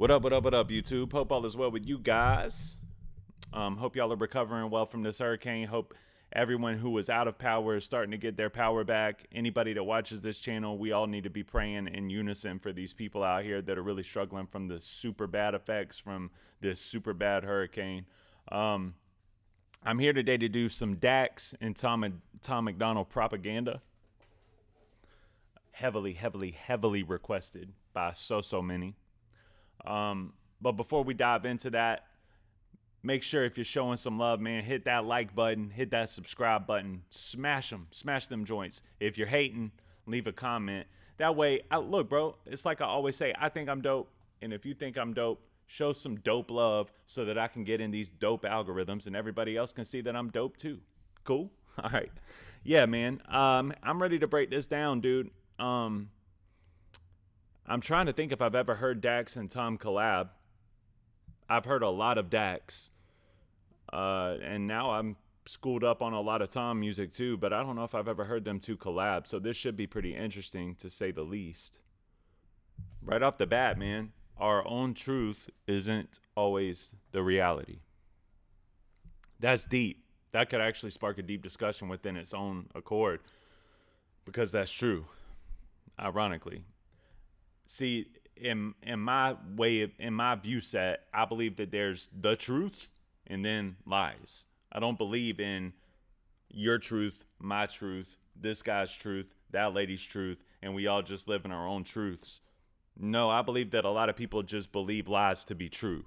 What up, YouTube? Hope all is well with you guys. Hope y'all are recovering well from this hurricane. Hope everyone who was out of power is starting to get their power back. Anybody that watches this channel, we all need to be praying in unison for these people out here that are really struggling from the super bad effects from this super bad hurricane. I'm here today to do some Dax and Tom McDonald propaganda. Heavily requested by so many. But before we dive into that, make sure if you're showing some love, man, hit that like button, hit that subscribe button, smash them joints. If you're hating, leave a comment. That way, look, bro, it's like I always say, I think I'm dope. And if you think I'm dope, show some dope love so that I can get in these dope algorithms and everybody else can see that I'm dope too. Cool? All right. Yeah, man. I'm ready to break this down, dude. I'm trying to think if I've ever heard Dax and Tom collab. I've heard a lot of Dax. And now I'm schooled up on a lot of Tom music too, but I don't know if I've ever heard them two collab. So this should be pretty interesting to say the least. Right off the bat, man, our own truth isn't always the reality. That's deep. That could actually spark a deep discussion within its own accord, because that's true, ironically. See, in my view set, I believe that there's the truth and then lies. I don't believe in your truth, my truth, this guy's truth, that lady's truth, and we all just live in our own truths. No, I believe that a lot of people just believe lies to be true.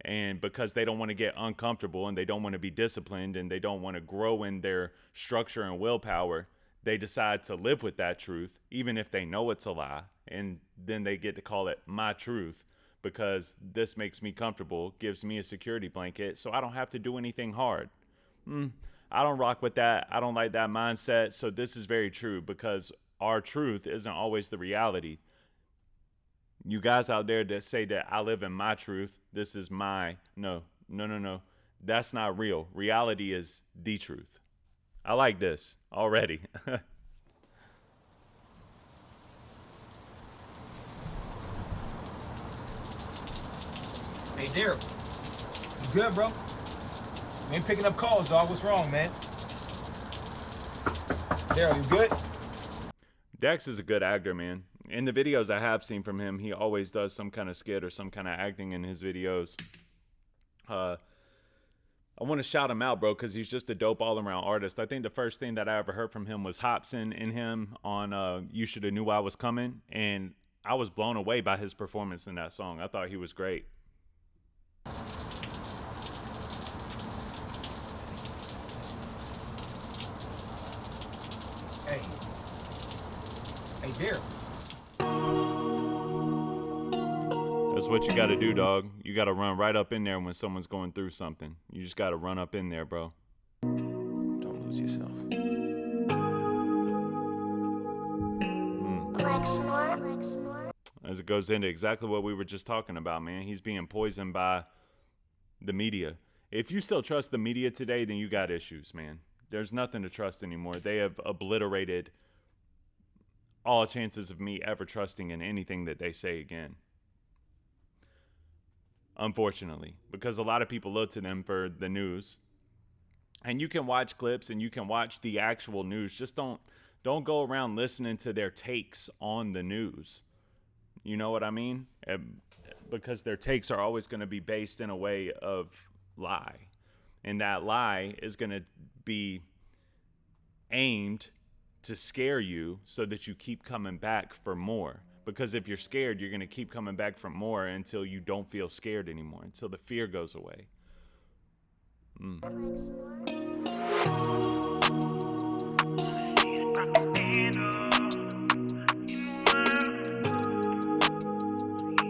And because they don't want to get uncomfortable and they don't want to be disciplined and they don't want to grow in their structure and willpower, they decide to live with that truth, even if they know it's a lie. And then they get to call it my truth because this makes me comfortable, gives me a security blanket, so I don't have to do anything hard. I don't rock with that. I don't like that mindset. So this is very true, because our truth isn't always the reality. You guys out there that say that I live in my truth, this is my, no. That's not real. Reality is the truth. I like this already. Hey, Daryl. You good, bro? You ain't picking up calls, dog. What's wrong, man? Daryl, you good? Dex is a good actor, man. In the videos I have seen from him, he always does some kind of skit or some kind of acting in his videos. I want to shout him out, bro, because he's just a dope all-around artist. I think the first thing that I ever heard from him was Hobson in him on You Shoulda Knew I Was Coming, and I was blown away by his performance in that song. I thought he was great. Hey, Daryl. That's what you got to do, dog. You got to run right up in there when someone's going through something. You just got to run up in there, bro. Don't lose yourself. As it goes into exactly what we were just talking about, man. He's being poisoned by the media. If you still trust the media today, then you got issues, man. There's nothing to trust anymore. They have obliterated all chances of me ever trusting in anything that they say again. Unfortunately, because a lot of people look to them for the news. And you can watch clips and you can watch the actual news. Just don't go around listening to their takes on the news. You know what I mean? Because their takes are always going to be based in a way of lie. And that lie is going to be aimed to scare you so that you keep coming back for more. Because if you're scared, you're going to keep coming back for more until you don't feel scared anymore, until the fear goes away.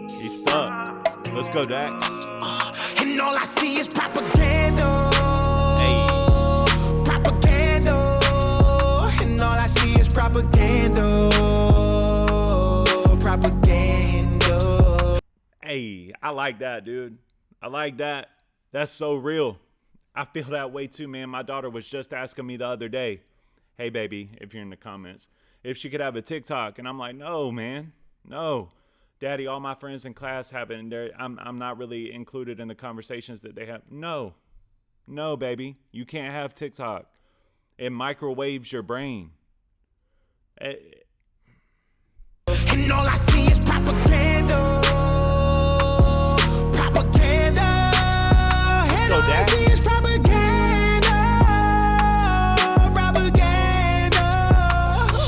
He's stuck. Let's go, Dax. And all I see is propaganda. Hey. Propaganda. And all I see is propaganda. Propaganda. Hey, I like that, dude. I like that. That's so real. I feel that way too, man. My daughter was just asking me the other day, hey, baby, if you're in the comments, if she could have a TikTok. And I'm like, no, man, no. Daddy, all my friends in class have it, and I'm not really included in the conversations that they have. No, baby, you can't have TikTok. It microwaves your brain. And all I see is propaganda. Propaganda. And all I see is propaganda. Propaganda.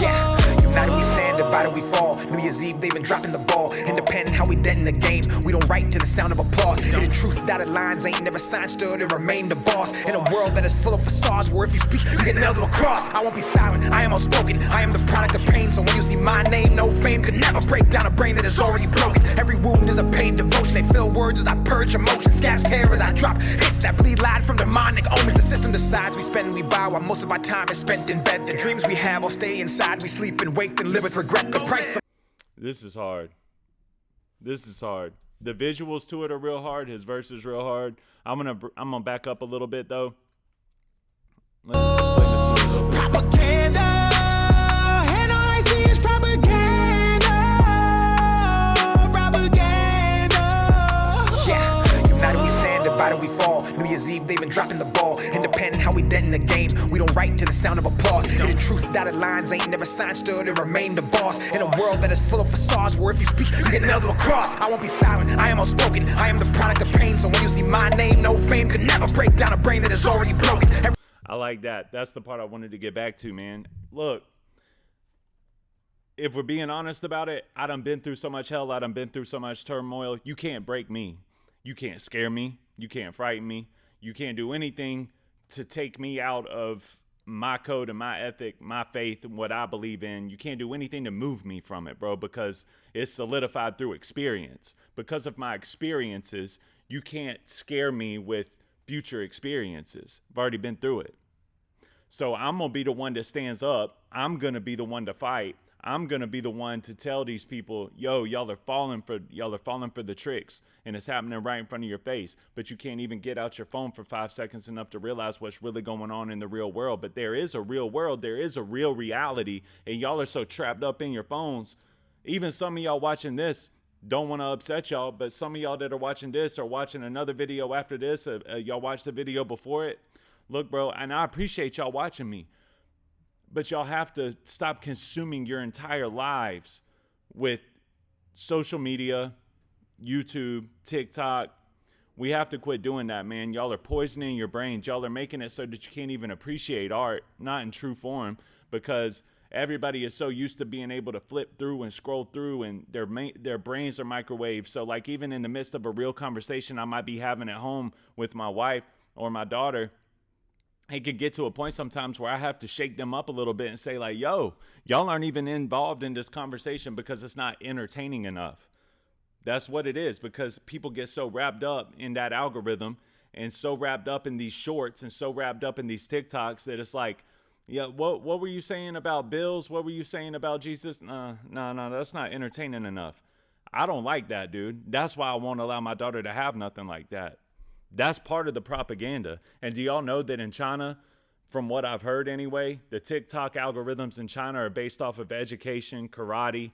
Yeah, united we stand, divided we fall. New Year's Eve, they've been dropping the ball. Independent, how we dead in the game. We don't write to the sound of applause. Hidden truth, dotted lines, ain't never signed, stood and remain the boss. In a world that is full of facades, where if you speak, you get nailed to a cross. I won't be silent, I am outspoken. I am the product of pain, so when you see my name, no fame could never break down a brain that is already broken. Every wound is a paid devotion. They fill words as I purge emotion. Scabs hair as I drop hits that bleed loud from demonic omens. The system decides we spend, we buy, while most of our time is spent in bed. The dreams we have all stay inside. We sleep and wake and live with regret. The price of This is hard. This is hard. The visuals to it are real hard. His verse is real hard. I'm gonna back up a little bit though. Let's play this a little bit. propaganda. And all I see is propaganda. Propaganda. Yeah, united we stand, divided we fall. New Year's Eve, they've been dropping the ball. Independent, how we dead in the game. We don't write to the sound of applause. Hidden truth, dotted lines, ain't never signed, stood and remain the boss. In a world that is full of facades, where if you speak, you get nailed to a cross. I won't be silent, I am outspoken. I am the product of pain, so when you see my name, no fame could never break down a brain that is already broken. I like that. That's the part I wanted to get back to, man. Look, if we're being honest about it, I done been through so much hell. I done been through so much turmoil. You can't break me. You can't scare me. You can't frighten me. You can't do anything to take me out of my code and my ethic, my faith, and what I believe in. You can't do anything to move me from it, bro, because it's solidified through experience. Because of my experiences, you can't scare me with future experiences. I've already been through it. So I'm going to be the one that stands up. I'm going to be the one to fight. I'm going to be the one to tell these people, yo, y'all are falling for the tricks, and it's happening right in front of your face. But you can't even get out your phone for 5 seconds enough to realize what's really going on in the real world. But there is a real world. There is a real reality. And y'all are so trapped up in your phones. Even some of y'all watching this, don't want to upset y'all, but some of y'all that are watching this or watching another video after this, y'all watched the video before it. Look, bro, and I appreciate y'all watching me, but y'all have to stop consuming your entire lives with social media, YouTube, TikTok. We have to quit doing that, man. Y'all are poisoning your brains. Y'all are making it so that you can't even appreciate art, not in true form, because everybody is so used to being able to flip through and scroll through, and their brains are microwaved. So like even in the midst of a real conversation I might be having at home with my wife or my daughter, it could get to a point sometimes where I have to shake them up a little bit and say like, yo, y'all aren't even involved in this conversation because it's not entertaining enough. That's what it is, because people get so wrapped up in that algorithm and so wrapped up in these shorts and so wrapped up in these TikToks that it's like, yeah, what were you saying about bills? What were you saying about Jesus? No, that's not entertaining enough. I don't like that, dude. That's why I won't allow my daughter to have nothing like that. That's part of the propaganda. And do y'all know that in China, from what I've heard anyway, the TikTok algorithms in China are based off of education, karate,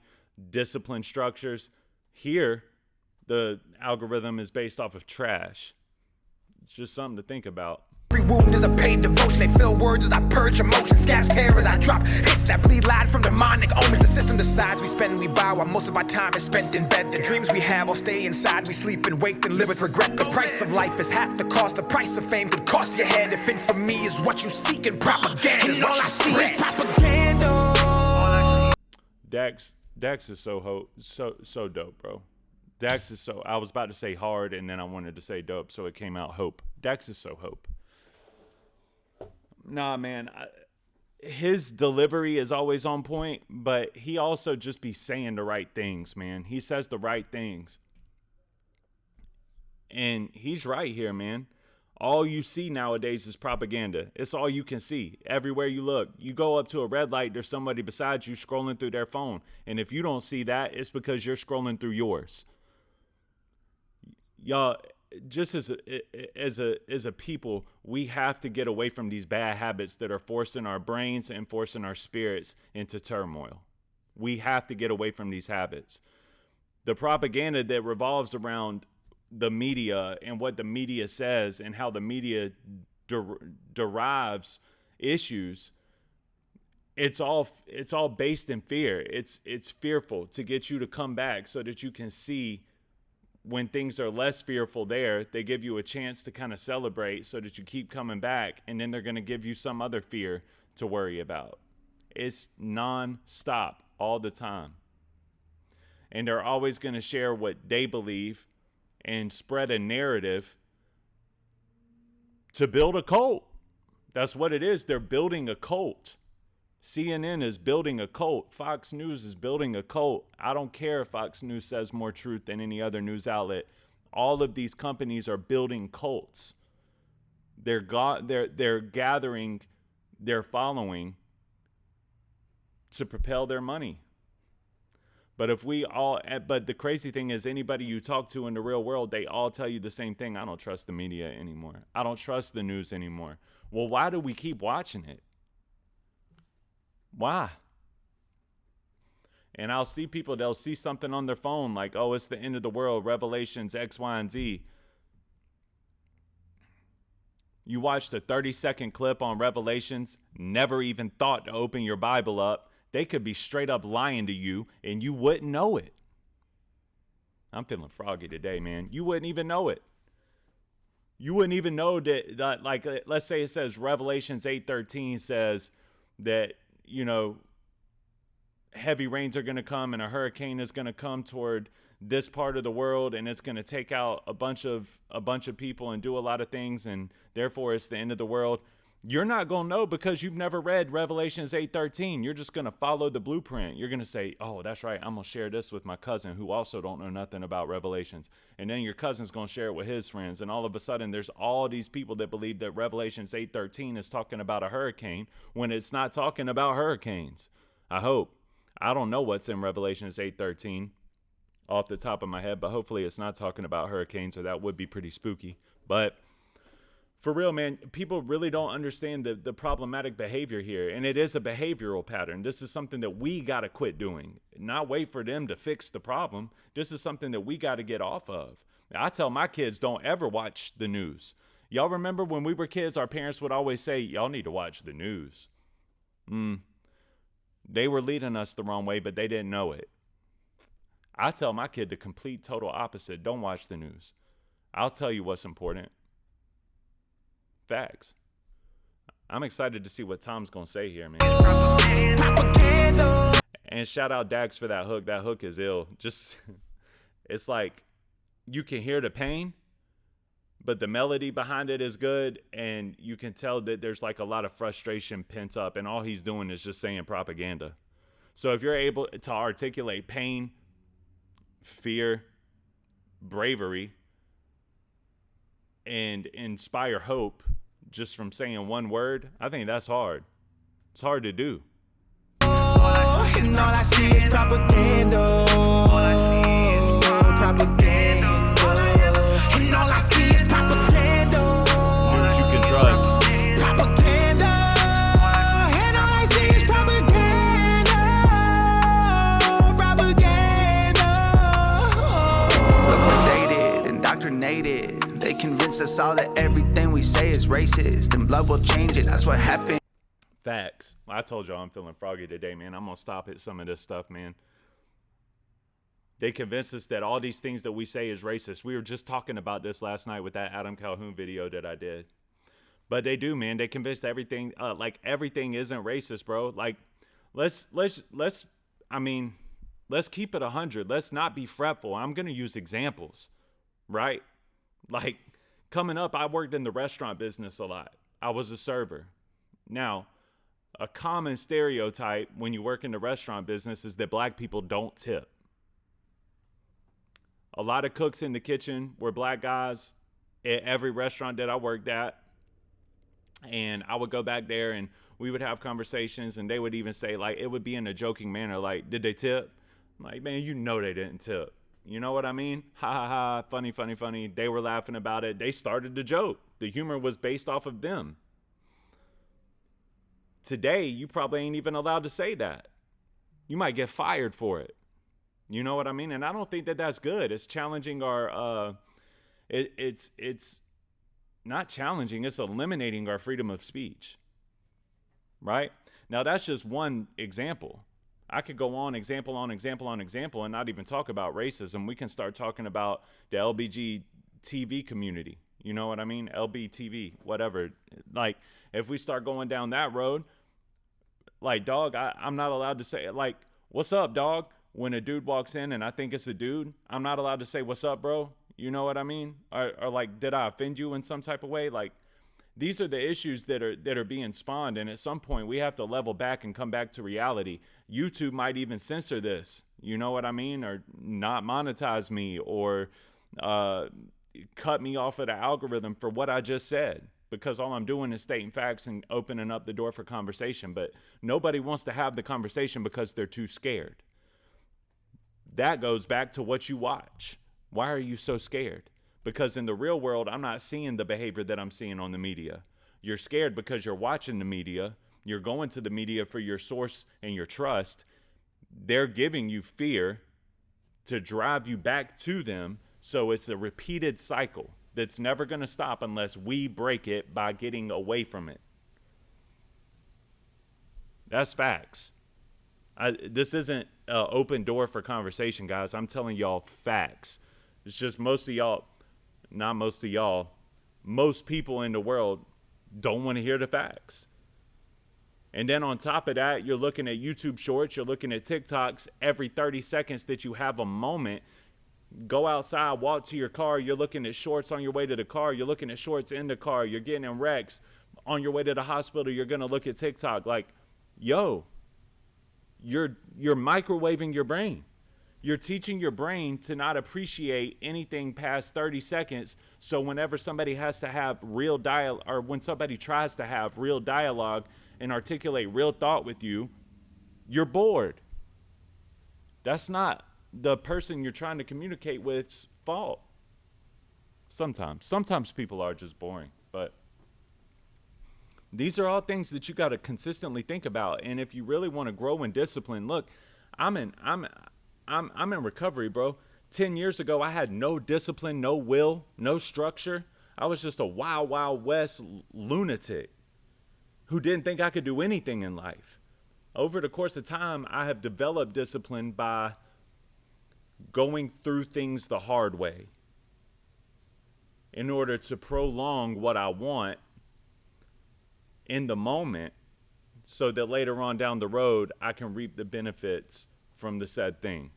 discipline structures. Here, the algorithm is based off of trash. It's just something to think about. Every wound is a paid devotion. They fill words as I purge emotion. Scabs hair as I drop hits that bleed loud from demonic omens. The system decides we spend, we buy, while most of our time is spent in bed. The dreams we have all stay inside. We sleep and wake and live with regret. The price of life is half the cost. The price of fame could cost your head. If infamy is what you seek and propaganda is what you spread. Propaganda. Dax is so dope, bro. Dax is so, I was about to say hard and then I wanted to say dope, so it came out hope. Dax is so hope. Nah, man, his delivery is always on point, but he also just be saying the right things, man. He says the right things. And he's right here, man. All you see nowadays is propaganda. It's all you can see. Everywhere you look, you go up to a red light, there's somebody beside you scrolling through their phone. And if you don't see that, it's because you're scrolling through yours. Y'all, just as a people, we have to get away from these bad habits that are forcing our brains and forcing our spirits into turmoil. We have to get away from these habits. The propaganda that revolves around the media and what the media says and how the media derives issues, it's all based in fear. It's fearful to get you to come back so that you can see when things are less fearful there. They give you a chance to kind of celebrate so that you keep coming back, and then they're going to give you some other fear to worry about. It's non-stop all the time. And they're always going to share what they believe and spread a narrative to build a cult. That's what it is. They're building a cult. CNN is building a cult. Fox News is building a cult. I don't care if Fox News says more truth than any other news outlet. All of these companies are building cults. They're gathering their following to propel their money. But the crazy thing is, anybody you talk to in the real world, they all tell you the same thing. I don't trust the media anymore. I don't trust the news anymore. Well, why do we keep watching it? Why? And I'll see people, they'll see something on their phone like, oh, it's the end of the world, Revelations X, Y, and Z. You watched a 30-second clip on Revelations, never even thought to open your Bible up. They could be straight up lying to you, and you wouldn't know it. I'm feeling froggy today, man. You wouldn't even know it. You wouldn't even know that like, let's say it says Revelations 8:13 says that, you know, heavy rains are going to come and a hurricane is going to come toward this part of the world, and it's going to take out a bunch of people and do a lot of things, and therefore it's the end of the world. You're not going to know because you've never read Revelations 8:13. You're just going to follow the blueprint. You're going to say, oh, that's right, I'm going to share this with my cousin who also don't know nothing about Revelations. And then your cousin's going to share it with his friends. And all of a sudden, there's all these people that believe that Revelations 8:13 is talking about a hurricane when it's not talking about hurricanes. I hope. I don't know what's in Revelations 8:13 off the top of my head, but hopefully it's not talking about hurricanes, or that would be pretty spooky. But for real, man, people really don't understand the problematic behavior here. And it is a behavioral pattern. This is something that we got to quit doing, not wait for them to fix the problem. This is something that we got to get off of. I tell my kids, don't ever watch the news. Y'all remember when we were kids, our parents would always say, y'all need to watch the news. They were leading us the wrong way, but they didn't know it. I tell my kid the complete total opposite. Don't watch the news. I'll tell you what's important. Facts. I'm excited to see what Tom's going to say here, man. And shout out Dax for that hook. That hook is ill. Just, it's like you can hear the pain, but the melody behind it is good. And you can tell that there's like a lot of frustration pent up, and all he's doing is just saying propaganda. So if you're able to articulate pain, fear, bravery, and inspire hope just from saying one word, I think that's hard. It's hard to do. Oh, and all I see is propaganda. All I see is propaganda. And all I see is propaganda. That you can trust. Propaganda. And all I see is propaganda. Propaganda. Look what they did, indoctrinated. They convince us all that everything we say is racist, and blood will change it. That's what happened. Facts. I told y'all I'm feeling froggy today, man. I'm going to stop at some of this stuff, man. They convince us that all these things that we say is racist. We were just talking about this last night with that Adam Calhoun video that I did. But they do, man. They convinced everything, like everything isn't racist, bro. Like, let's keep it 100. Let's not be fretful. I'm going to use examples, right? Like, coming up, I worked in the restaurant business a lot. I was a server. Now, a common stereotype when you work in the restaurant business is that black people don't tip. A lot of cooks in the kitchen were black guys at every restaurant that I worked at. And I would go back there and we would have conversations, and they would even say, like, it would be in a joking manner, like, did they tip? I'm like, man, you know they didn't tip. You know what I mean? Ha ha ha, funny, funny, funny. They were laughing about it. They started the joke. The humor was based off of them. Today, you probably ain't even allowed to say that. You might get fired for it. You know what I mean? And I don't think that that's good. It's challenging our it's not challenging, it's eliminating our freedom of speech. Right? Now that's just one example. I could go on example on example on example and not even talk about racism. We can start talking about the LBGTV community. You know what I mean? LBTV, whatever. Like, if we start going down that road, like, dog, I'm not allowed to say, like, what's up, dog? When a dude walks in and I think it's a dude, I'm not allowed to say, what's up, bro? You know what I mean? Or like, did I offend you in some type of way? Like, these are the issues that are being spawned, and at some point we have to level back and come back to reality. YouTube might even censor this, you know what I mean, or not monetize me, or cut me off of the algorithm for what I just said, because all I'm doing is stating facts and opening up the door for conversation. But nobody wants to have the conversation because they're too scared. That goes back to what you watch. Why are you so scared? Because in the real world, I'm not seeing the behavior that I'm seeing on the media. You're scared because you're watching the media. You're going to the media for your source and your trust. They're giving you fear to drive you back to them. So it's a repeated cycle that's never going to stop unless we break it by getting away from it. That's facts. This isn't an open door for conversation, guys. I'm telling y'all facts. It's just most people in the world don't want to hear the facts. And then on top of that, you're looking at YouTube shorts, you're looking at TikToks every 30 seconds that you have a moment. Go outside, walk to your car, you're looking at shorts on your way to the car, you're looking at shorts in the car, you're getting in wrecks. On your way to the hospital, you're going to look at TikTok. Like, yo, you're microwaving your brain. You're teaching your brain to not appreciate anything past 30 seconds. So whenever somebody has to have real dialogue, or when somebody tries to have real dialogue and articulate real thought with you, you're bored. That's not the person you're trying to communicate with's fault. Sometimes people are just boring, but these are all things that you got to consistently think about. And if you really want to grow in discipline, look, I'm in recovery, bro. 10 years ago, I had no discipline, no will, no structure. I was just a wild, wild west lunatic who didn't think I could do anything in life. Over the course of time, I have developed discipline by going through things the hard way in order to prolong what I want in the moment, so that later on down the road, I can reap the benefits from the said thing.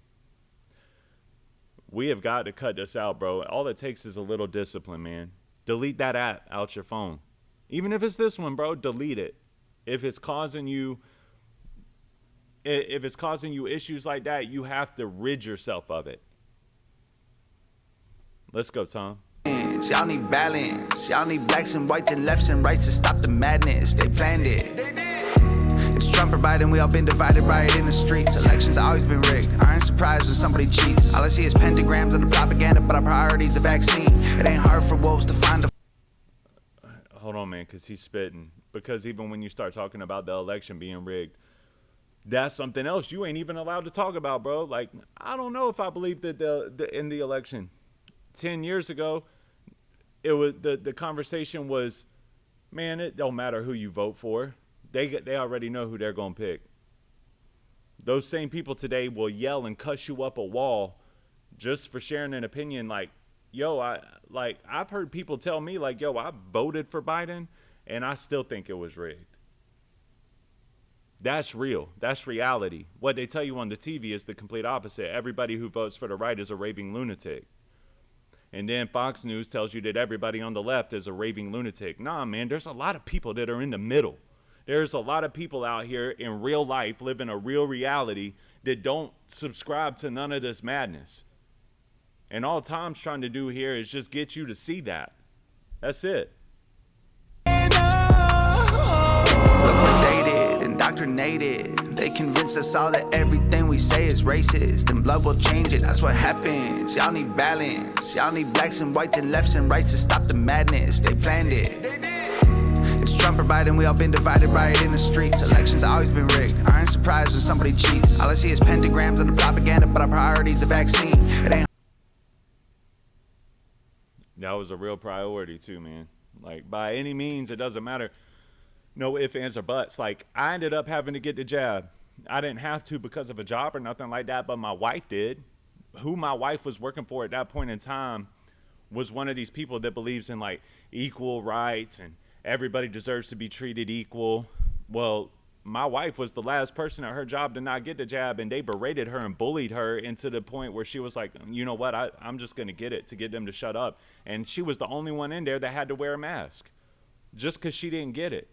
We have got to cut this out, bro. All it takes is a little discipline, man. Delete that app out your phone. Even if it's this one, bro, delete it. If it's causing you issues like that, you have to rid yourself of it. Let's go, Tom. Y'all need balance. Y'all need blacks and whites and lefts and rights to stop the madness. They planned it. It's Trump or Biden, we all been divided right in the streets. Elections always been rigged. I ain't surprised when somebody cheats. All I see is pentagrams of the propaganda, but our priority's the vaccine. It ain't hard for wolves to find a... Hold on, man, because he's spitting. Because even when you start talking about the election being rigged, that's something else you ain't even allowed to talk about, bro. Like, I don't know if I believe that in the election 10 years ago, it was the conversation was, man, it don't matter who you vote for. They already know who they're going to pick. Those same people today will yell and cuss you up a wall just for sharing an opinion. Like, yo, I've heard people tell me, like, yo, I voted for Biden and I still think it was rigged. That's real. That's reality. What they tell you on the TV is the complete opposite. Everybody who votes for the right is a raving lunatic. And then Fox News tells you that everybody on the left is a raving lunatic. Nah, man, there's a lot of people that are in the middle. There's a lot of people out here in real life living a real reality that don't subscribe to none of this madness. And all Tom's trying to do here is just get you to see that. That's it. Liquidated, indoctrinated. They convince us all that everything we say is racist, and blood will change it. That's what happens. Y'all need balance. Y'all need blacks and whites and lefts and rights to stop the madness. They planned it. It's Trump or Biden, we all been divided by it in the streets. Elections always been rigged. I ain't surprised when somebody cheats. All I see is pentagrams and the propaganda, but our priority's the vaccine. It ain't. That was a real priority too, man. Like, by any means, it doesn't matter. No ifs, ands, or buts. Like, I ended up having to get the jab. I didn't have to because of a job or nothing like that, but my wife did. Who my wife was working for at that point in time was one of these people that believes in, like, equal rights and everybody deserves to be treated equal. Well, my wife was the last person at her job to not get the jab, and they berated her and bullied her into the point where she was like, you know what, I'm just going to get it to get them to shut up. And she was the only one in there that had to wear a mask just because she didn't get it.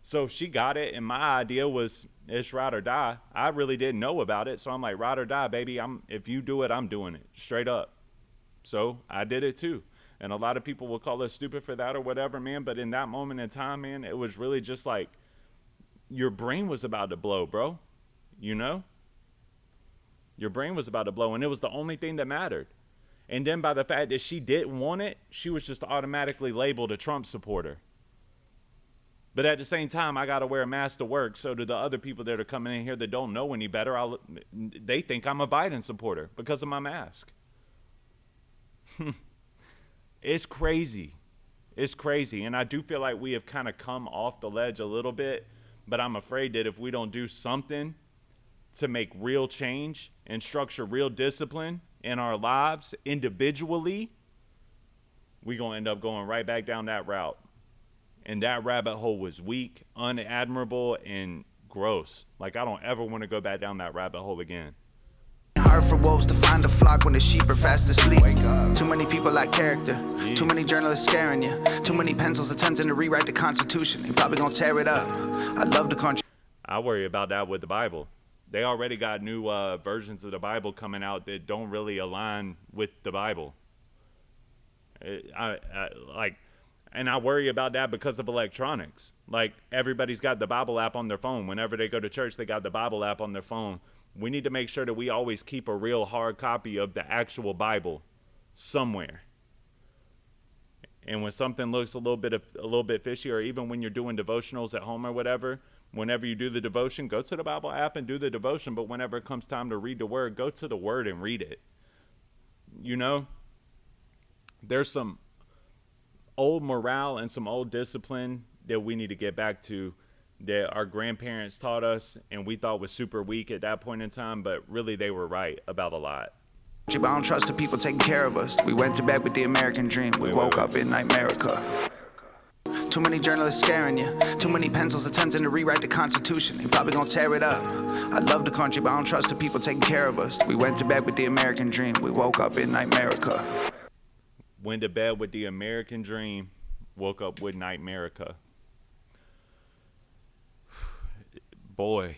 So she got it, and my idea was it's ride or die. I really didn't know about it, so I'm like, ride or die, baby. If you do it, I'm doing it, straight up. So I did it too. And a lot of people will call us stupid for that or whatever, man. But in that moment in time, man, it was really just like your brain was about to blow, bro. You know? Your brain was about to blow, and it was the only thing that mattered. And then by the fact that she didn't want it, she was just automatically labeled a Trump supporter. But at the same time, I got to wear a mask to work. So do the other people that are coming in here that don't know any better, they think I'm a Biden supporter because of my mask. It's crazy. It's crazy. And I do feel like we have kind of come off the ledge a little bit. But I'm afraid that if we don't do something to make real change and structure real discipline in our lives individually, we're going to end up going right back down that route. And that rabbit hole was weak, unadmirable, and gross. Like, I don't ever want to go back down that rabbit hole again. Hard for wolves to find a flock when the sheep are fast asleep. Too many people lack character. Yeah. Too many journalists scaring you. Too many pencils attempting to rewrite the Constitution. They probably gonna tear it up. I love the country. I worry about that with the Bible. They already got new versions of the Bible coming out that don't really align with the Bible. And I worry about that because of electronics. Like, everybody's got the Bible app on their phone. Whenever they go to church, they got the Bible app on their phone. We need to make sure that we always keep a real hard copy of the actual Bible somewhere. And when something looks a little bit fishy, or even when you're doing devotionals at home or whatever, whenever you do the devotion, go to the Bible app and do the devotion. But whenever it comes time to read the word, go to the word and read it. You know, there's some old morale and some old discipline that we need to get back to, that our grandparents taught us and we thought was super weak at that point in time, but really they were right about a lot. I don't trust the people taking care of us. We went to bed with the American dream. We woke up in America. Too many journalists scaring you. Too many pencils attempting to rewrite the Constitution. They probably gonna tear it up. I love the country, but I don't trust the people taking care of us. We went to bed with the American dream. We woke up in America. Went to bed with the American dream, woke up with Nightmerica. Boy,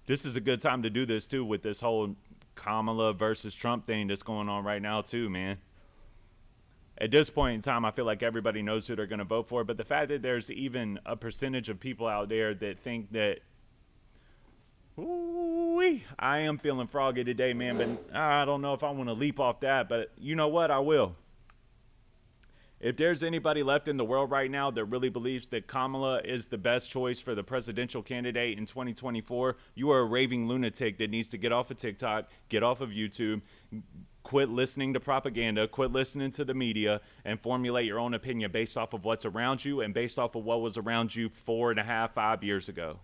this is a good time to do this too, with this whole Kamala versus Trump thing that's going on right now too, man. At this point in time, I feel like everybody knows who they're going to vote for, but the fact that there's even a percentage of people out there that think that, ooh-wee, I am feeling froggy today, man, but I don't know if I want to leap off that, but you know what? I will. If there's anybody left in the world right now that really believes that Kamala is the best choice for the presidential candidate in 2024, you are a raving lunatic that needs to get off of TikTok, get off of YouTube, quit listening to propaganda, quit listening to the media, and formulate your own opinion based off of what's around you and based off of what was around you 4.5, 5 years ago.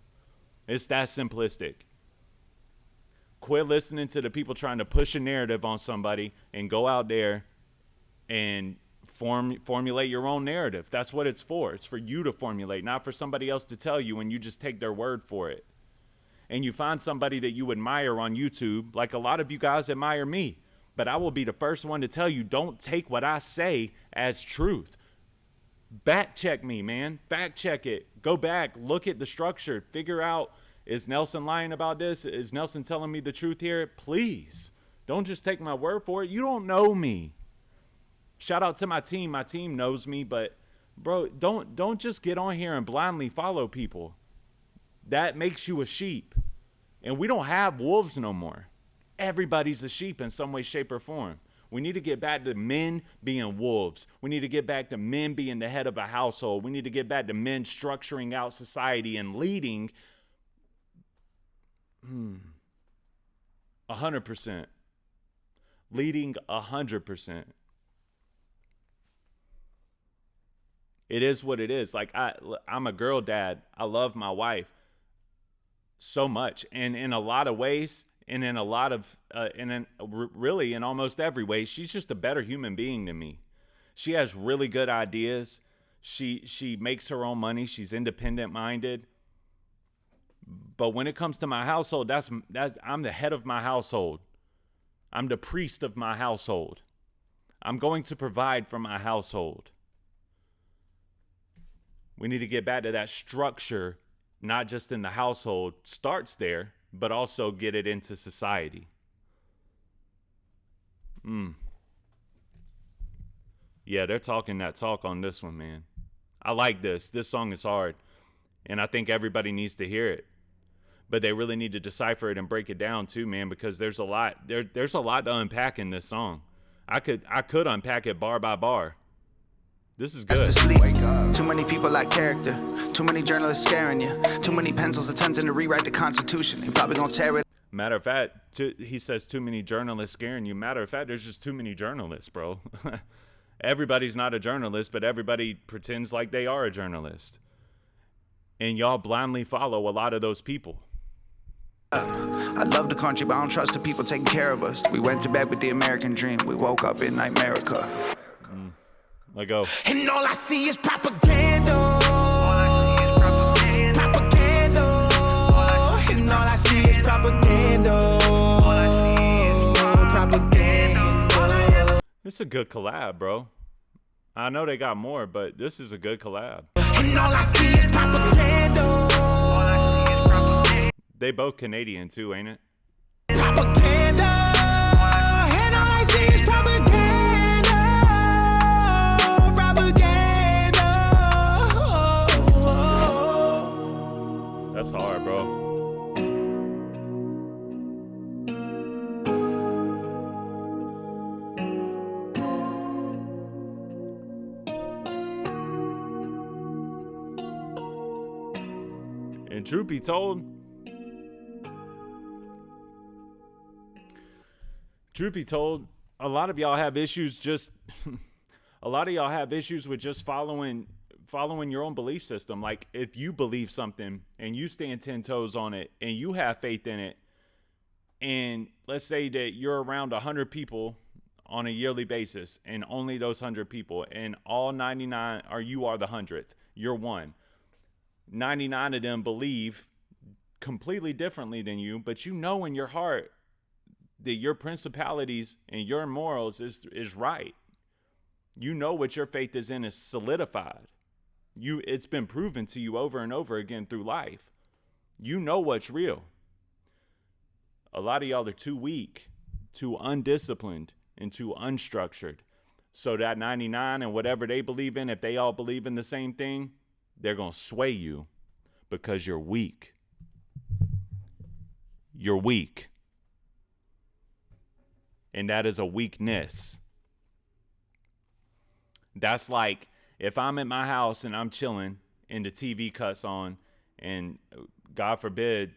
It's that simplistic. Quit listening to the people trying to push a narrative on somebody and go out there and formulate your own narrative. That's what it's for. It's for you to formulate, not for somebody else to tell you and you just take their word for it. And you find somebody that you admire on YouTube, like a lot of you guys admire me, but I will be the first one to tell you, don't take what I say as truth. Back check me, man. Fact check it. Go back, look at the structure, figure out, is Nelson lying about this? Is Nelson telling me the truth here? Please, don't just take my word for it. You don't know me. Shout out to my team. My team knows me, but bro, don't just get on here and blindly follow people. That makes you a sheep. And we don't have wolves no more. Everybody's a sheep in some way, shape, or form. We need to get back to men being wolves. We need to get back to men being the head of a household. We need to get back to men structuring out society and leading 100%. Leading 100%. It is what it is. Like I'm a girl dad. I love my wife so much, and in a lot of ways, and in a lot of, really in almost every way, she's just a better human being than me. She has really good ideas. She makes her own money. She's independent minded. But when it comes to my household, that's I'm the head of my household. I'm the priest of my household. I'm going to provide for my household. We need to get back to that structure, not just in the household, starts there, but also get it into society. Yeah, they're talking that talk on this one, man. I like this. This song is hard, and I think everybody needs to hear it. But they really need to decipher it and break it down too, man, because there's a lot there's a lot to unpack in this song. I could unpack it bar by bar. This is good. Wake up. Too many people lack character. Too many journalists scaring you. Too many pencils attempting to rewrite the Constitution. They probably gonna tear it. Matter of fact, he says too many journalists scaring you. Matter of fact, there's just too many journalists, bro. Everybody's not a journalist, but everybody pretends like they are a journalist. And y'all blindly follow a lot of those people. I love the country, but I don't trust the people taking care of us. We went to bed with the American dream. We woke up in America. Let go. And all I see is propaganda. Propaganda. And all I see is propaganda. Propaganda. It's a good collab, bro. I know they got more, but this is a good collab. And all I see is propaganda. They both Canadian too, ain't it? Propaganda. And all I see is propaganda. Propaganda. That's hard, bro. And truth be told, a lot of y'all have issues with just following your own belief system. Like, if you believe something and you stand 10 toes on it and you have faith in it, and let's say that you're around 100 people on a yearly basis, and only those 100 people, and all 99, or you are the 100th, you're one. 99 of them believe completely differently than you, but you know in your heart that your principalities and your morals is right. You know what your faith is in is solidified. It's been proven to you over and over again through life. You know what's real. A lot of y'all are too weak, too undisciplined, and too unstructured. So that 99 and whatever they believe in, if they all believe in the same thing, they're going to sway you because you're weak. You're weak. And that is a weakness. That's like if I'm at my house and I'm chilling and the TV cuts on and God forbid,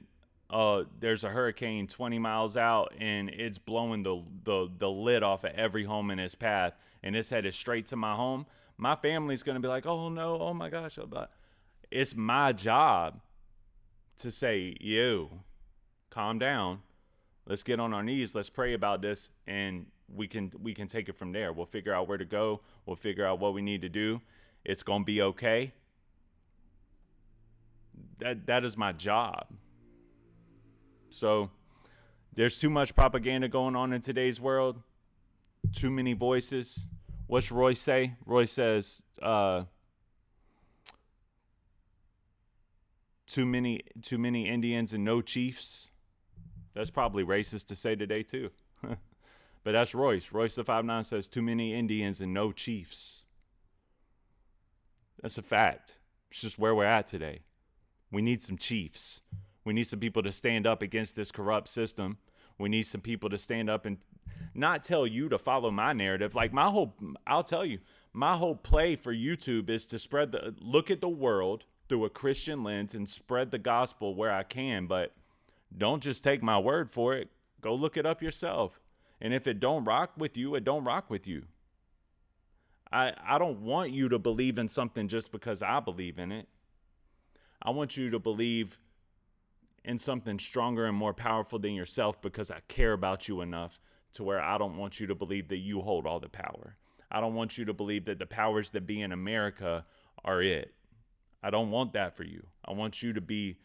there's a hurricane 20 miles out and it's blowing the lid off of every home in its path and it's headed straight to my home. My family's going to be like, oh no, oh my gosh. It's my job to say, you, calm down. Let's get on our knees. Let's pray about this, and we can take it from there. We'll figure out where to go. We'll figure out what we need to do. It's going to be okay. That is my job. So there's too much propaganda going on in today's world. Too many voices. What's Roy say? Roy says, too many Indians and no chiefs. That's probably racist to say today too. But that's Royce. Royce the 5'9" says too many Indians and no chiefs. That's a fact. It's just where we're at today. We need some chiefs. We need some people to stand up against this corrupt system. We need some people to stand up and not tell you to follow my narrative. Like I'll tell you, my whole play for YouTube is to look at the world through a Christian lens and spread the gospel where I can. But don't just take my word for it. Go look it up yourself. And if it don't rock with you, it don't rock with you. I don't want you to believe in something just because I believe in it. I want you to believe in something stronger and more powerful than yourself because I care about you enough to where I don't want you to believe that you hold all the power. I don't want you to believe that the powers that be in America are it. I don't want that for you. I want you to be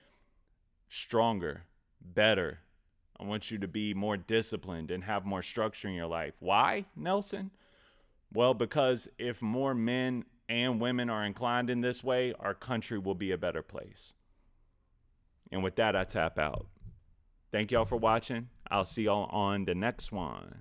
stronger, better. I want you to be more disciplined and have more structure in your life. Why, Nelson? Well, because if more men and women are inclined in this way, our country will be a better place. And with that, I tap out. Thank y'all for watching. I'll see y'all on the next one.